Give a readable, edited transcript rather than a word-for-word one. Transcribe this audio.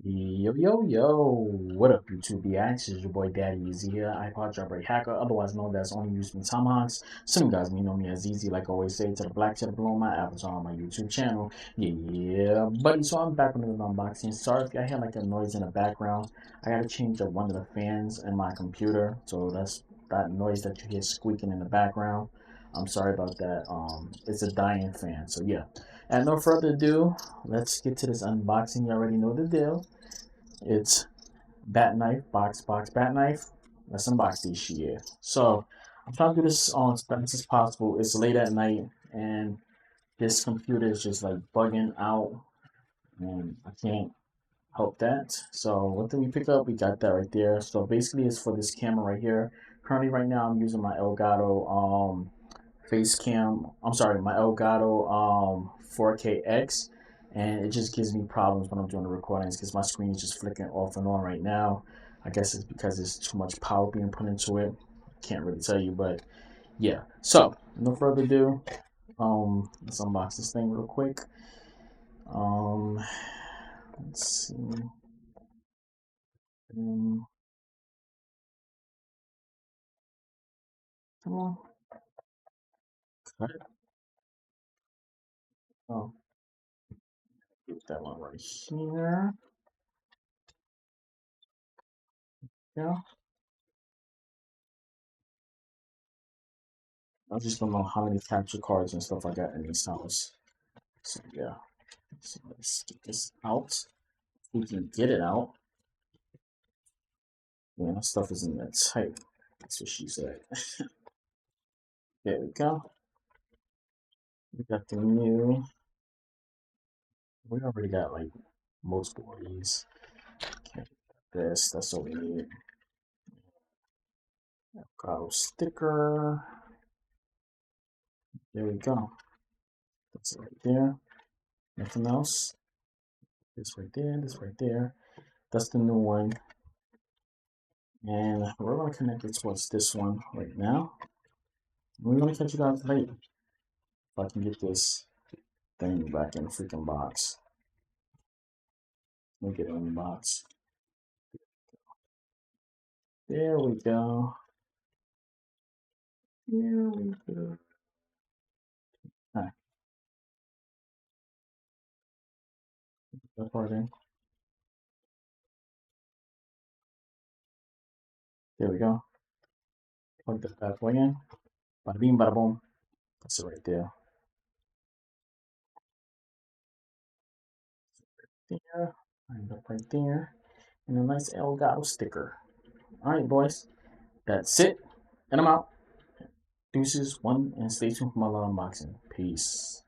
Yo, what up, YouTube BX? It's your boy Daddy Easy here, iPod jailbreak hacker, otherwise known as only used in tomahawks. Some guys may know me as Easy, like I always say, to the black to the blue on my avatar on my YouTube channel. Yeah, buddy, so I'm back with another unboxing. Sorry if I hear like a noise in the background. I gotta change up one of the fans in my computer, so that's that noise that you hear squeaking in the background. I'm sorry about that. It's a dying fan, so yeah. And no further ado, let's get to this unboxing. You already know the deal. It's bat knife, box, bat knife. Let's unbox this shit. So I'm trying to do this on as fast as possible. It's late at night and this computer is just like bugging out and I can't help that. So what did we pick up? We got that right there. So basically it's for this camera right here. Currently right now I'm using my Elgato face cam. I'm sorry, my Elgato 4K-X, and it just gives me problems when I'm doing the recordings because my screen is just flickering off and on right now. I guess it's because there's too much power being put into it. Can't really tell you, but yeah. So no further ado, let's unbox this thing real quick. Um, let's see. Um, Come on. Cut it. Oh, get that one right here. Yeah. I just don't know how many capture cards and stuff I got in this house. So yeah. So let's get this out. We can get it out. Yeah, that stuff isn't that tight. That's what she said. There we go. We got the new. We already got like most of these. Okay, this. That's what we need. Elgato sticker. There we go. That's it right there. Nothing else. This right there. This right there. That's the new one. And we're gonna connect it towards this one right now. We're gonna catch you guys later. If I can get this thing back in the freaking box. Let me get it in the box. There we go. There we go. Alright, that part in. There we go. Plug that bad boy in. Bada bing, bada boom. That's it right there. There. Lined up right there. And a nice Elgato sticker. Alright, boys. That's it. And I'm out. Deuces, one, and stay tuned for my little unboxing. Peace.